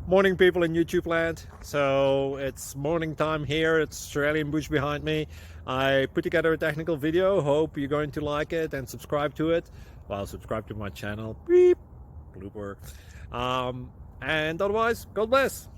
Morning, people in YouTube land. So it's morning time here. It's Australian bush behind me. I put together a technical video. Hope you're going to like it and subscribe to it. Well, subscribe to my channel. Beep, blooper. And otherwise, God bless.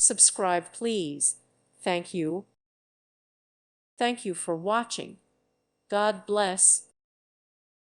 Subscribe, please. Thank you. Thank you for watching. God bless.